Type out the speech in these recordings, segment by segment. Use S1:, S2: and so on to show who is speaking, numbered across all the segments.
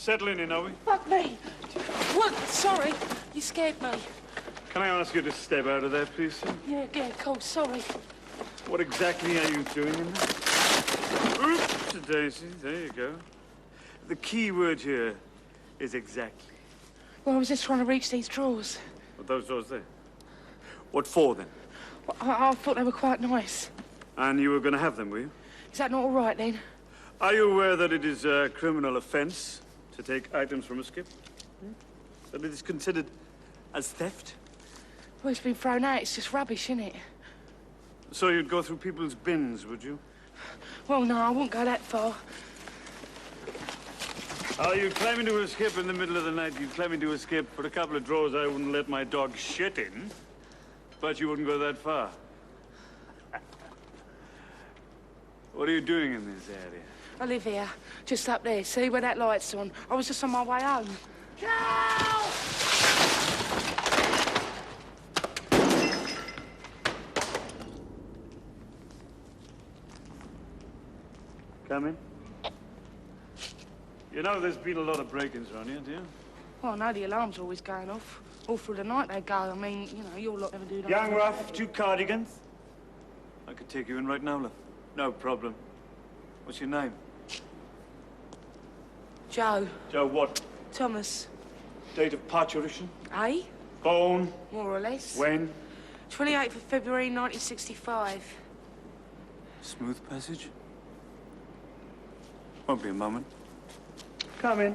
S1: Settling in, are we?
S2: Fuck me. What? Sorry. You scared me.
S1: Can I ask you to step out of there, please, sir?
S2: Yeah, cool. Sorry.
S1: What exactly are you doing in there? Oops, Daisy. There you go. The key word here is exactly.
S2: Well, I was just trying to reach these drawers.
S1: What, those drawers there? What for, then?
S2: Well, I thought they were quite nice.
S1: And you were going to have them, were you?
S2: Is that not all right, then?
S1: Are you aware that it is a criminal offence to take items from a skip? That it is considered as theft?
S2: Well, it's been thrown out. It's just rubbish, isn't it?
S1: So you'd go through people's bins, would you?
S2: Well, no, I wouldn't go that far.
S1: Oh, you'd climb into a skip in the middle of the night. You'd climb into a skip for a couple of drawers I wouldn't let my dog shit in. But you wouldn't go that far. What are you doing in this area?
S2: I live here, just up there. See where that light's on? I was just on my way home. Help!
S1: Come in. You know there's been a lot of break-ins around here, do you?
S2: Well, I know the alarm's always going off. All through the night they go. I mean, you know, you'll lot never do that.
S1: Young Ruff, 2 cardigans. I could take you in right now, love. No problem. What's your name?
S2: Joe.
S1: Joe what?
S2: Thomas.
S1: Date of parturition?
S2: Eh?
S1: Born?
S2: More or less.
S1: When?
S2: 28th of February, 1965.
S1: Smooth passage? Won't be a moment. Come in.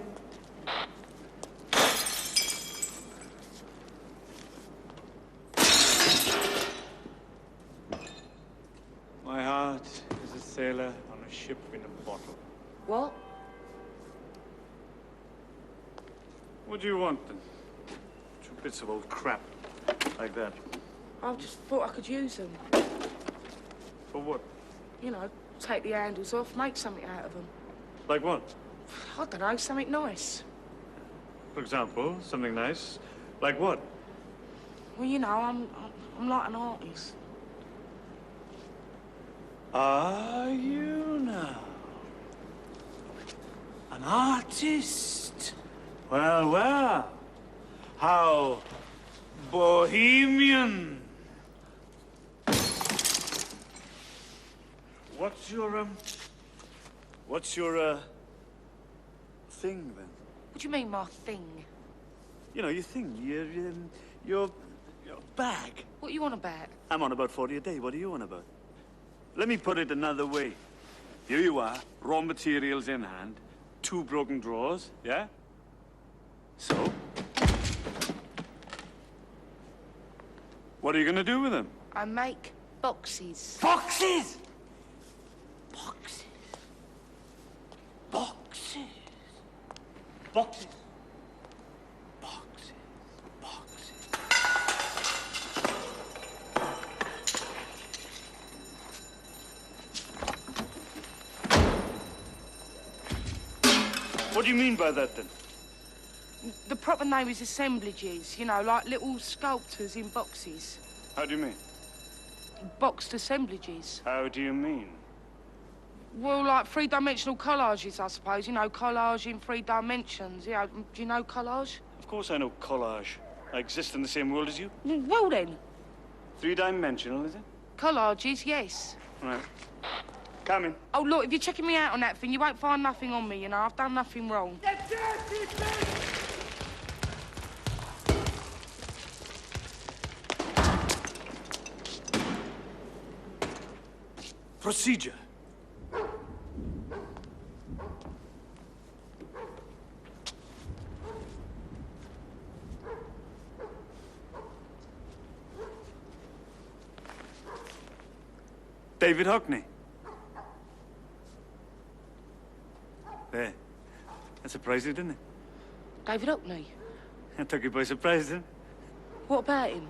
S1: My heart is a sailor on a ship in a bottle.
S2: What?
S1: What do you want, then? 2 bits of old crap like that.
S2: I just thought I could use them.
S1: For what?
S2: You know, take the handles off, make something out of them.
S1: Like what?
S2: I don't know, something nice.
S1: For example, something nice. Like what?
S2: Well, you know, I'm like an artist.
S1: Are you now? An artist? Well, well. How bohemian. What's your thing, then?
S2: What do you mean, my thing?
S1: You know, your thing, your bag.
S2: What you on about?
S1: I'm on about 40 a day. What are you on about? Let me put it another way. Here you are, raw materials in hand, 2 broken drawers, yeah? So? What are you gonna do with them?
S2: I make boxes.
S1: Boxes! Boxes. Boxes. Boxes. Boxes. Boxes. What do you mean by that, then?
S2: The proper name is assemblages, you know, like little sculptures in boxes.
S1: How do you mean?
S2: Boxed assemblages.
S1: How do you mean?
S2: Well, like 3-dimensional collages, I suppose. You know, collage in 3 dimensions. Yeah, do you know collage?
S1: Of course I know collage. I exist in the same world as you.
S2: Well, then.
S1: 3-dimensional, is it?
S2: Collages, yes.
S1: Right. Come in.
S2: Oh, look, if you're checking me out on that thing, you won't find nothing on me, you know. I've done nothing wrong.
S1: Procedure. David Hockney. There. That surprised you, didn't it?
S2: David Hockney?
S1: That took you by surprise, didn't it?
S2: What about him?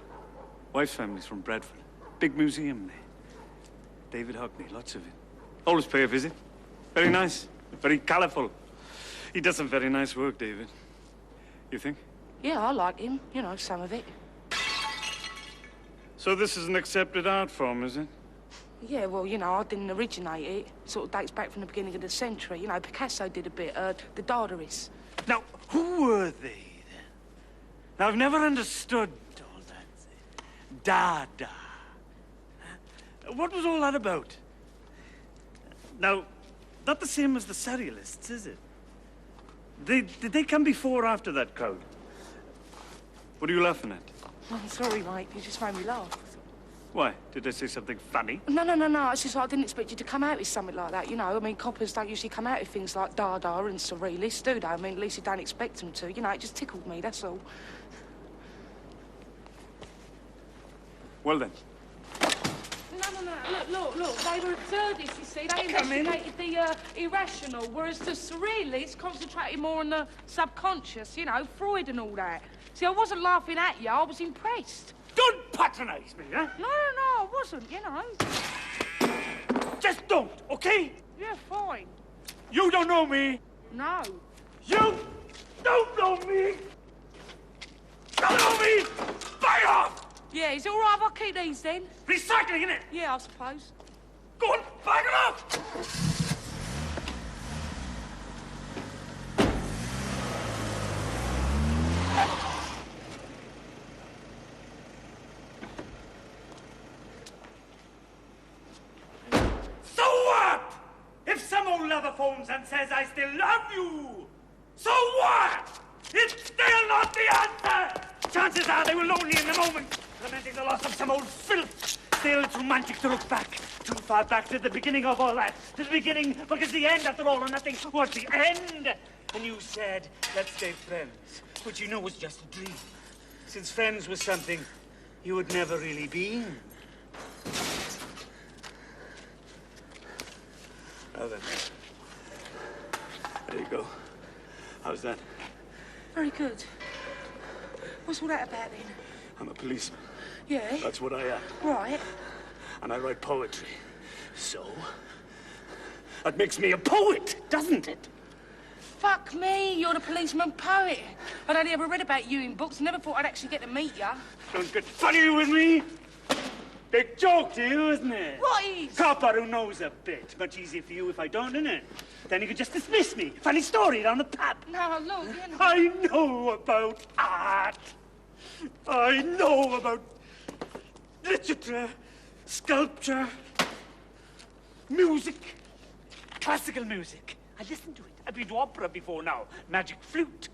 S1: Wife's family's from Bradford. Big museum there. David Hockney, lots of it. Always pay a visit. Very nice. Very colourful. He does some very nice work, David. You think?
S2: Yeah, I like him. You know, some of it.
S1: So this is an accepted art form, is it?
S2: Yeah, well, you know, I didn't originate it. Sort of dates back from the beginning of the century. You know, Picasso did a bit, the Dadaist.
S1: Now, who were they, then? Now, I've never understood all that. Dada. What was all that about? Now, not the same as the surrealists, is it? Did they come before or after that crowd? What are you laughing at?
S2: I'm sorry, mate. You just made me laugh.
S1: Why? Did I say something funny?
S2: No. It's just like I didn't expect you to come out with something like that, you know. I mean, coppers don't usually come out with things like Dada and surrealists, do they? I mean, at least you don't expect them to. You know, it just tickled me, that's all.
S1: Well, then.
S2: No. Look. They were absurdists, you see. They investigated the irrational, whereas the surrealists concentrated more on the subconscious, you know, Freud and all that. See, I wasn't laughing at you, I was impressed.
S1: Don't patronise me, huh?
S2: No, I wasn't, you know.
S1: Just don't, okay?
S2: Yeah, fine.
S1: You don't know me.
S2: No.
S1: You don't know me. Don't know me. Bite off.
S2: Yeah, is it all right if I keep these then?
S1: Recycling, innit?
S2: Yeah, I suppose.
S1: Go on, bite it off. So what? If some old lover phones and says I still love you, so what? It's still not the answer. Chances are they were lonely in the moment, lamenting the loss of some old filth. Still, it's romantic to look back, too far back to the beginning of all that. To the beginning, because the end, after all or nothing, was the end. And you said, let's stay friends, which you know was just a dream. Since friends was something you had never really been. Now then, there you go. How's that?
S2: Very good. What's all that about then?
S1: I'm a policeman.
S2: Yeah?
S1: That's what I am.
S2: Right.
S1: And I write poetry. So? That makes me a poet, doesn't it?
S2: Fuck me, you're the policeman poet. I'd only ever read about you in books, never thought I'd actually get to meet you.
S1: Don't get funny with me. Big joke to you, isn't it?
S2: What is?
S1: Copper who knows a bit. Much easier for you if I don't, isn't it? Then you could just dismiss me. Funny story down the pub.
S2: No, look, you know.
S1: I know about art. I know about literature, sculpture, music, classical music. I listen to it. I've been to opera before now. Magic flute.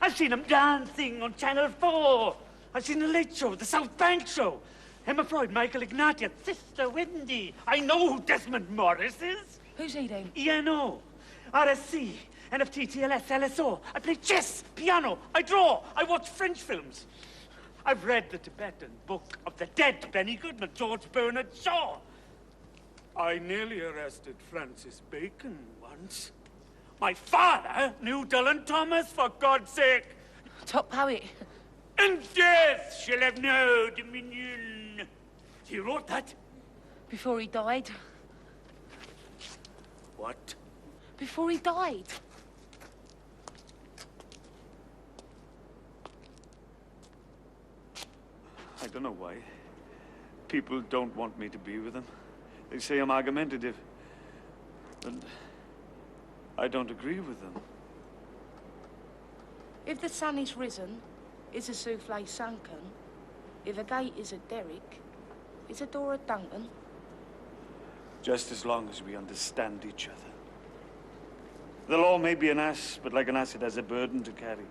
S1: I've seen them dancing on Channel 4. I've seen the Late Show, the South Bank Show. Emma Freud, Michael Ignatius, Sister Wendy. I know who Desmond Morris is.
S2: Who's he then?
S1: ENO, RSC, NFT, TLS, LSO. I play chess, piano, I draw, I watch French films. I've read the Tibetan Book of the Dead, Benny Goodman, George Bernard Shaw. I nearly arrested Francis Bacon once. My father knew Dylan Thomas, for God's sake.
S2: Top poet.
S1: And death shall have no dominion. He wrote that.
S2: Before he died.
S1: What?
S2: Before he died.
S1: I don't know why. People don't want me to be with them. They say I'm argumentative. And I don't agree with them.
S2: If the sun is risen, is a souffle sunken? If a gate is a derrick, is a door a Duncan?
S1: Just as long as we understand each other. The law may be an ass, but like an ass, it has a burden to carry.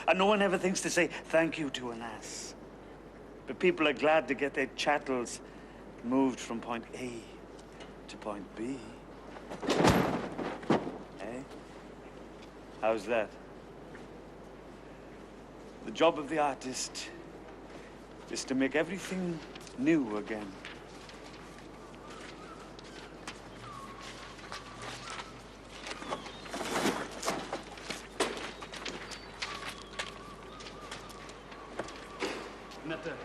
S1: And no one ever thinks to say thank you to an ass. But people are glad to get their chattels moved from point A to point B. Eh? How's that? The job of the artist is to make everything new again. Not that.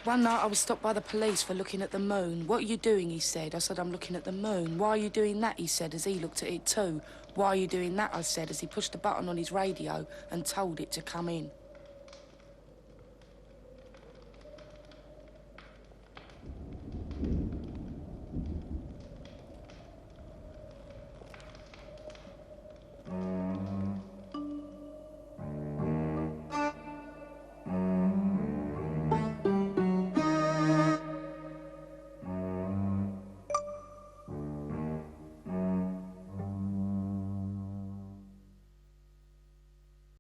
S2: One night I was stopped by the police for looking at the moon. What are you doing, he said. I said, I'm looking at the moon. Why are you doing that, he said, as he looked at it too. Why are you doing that, I said, as he pushed a button on his radio and told it to come in.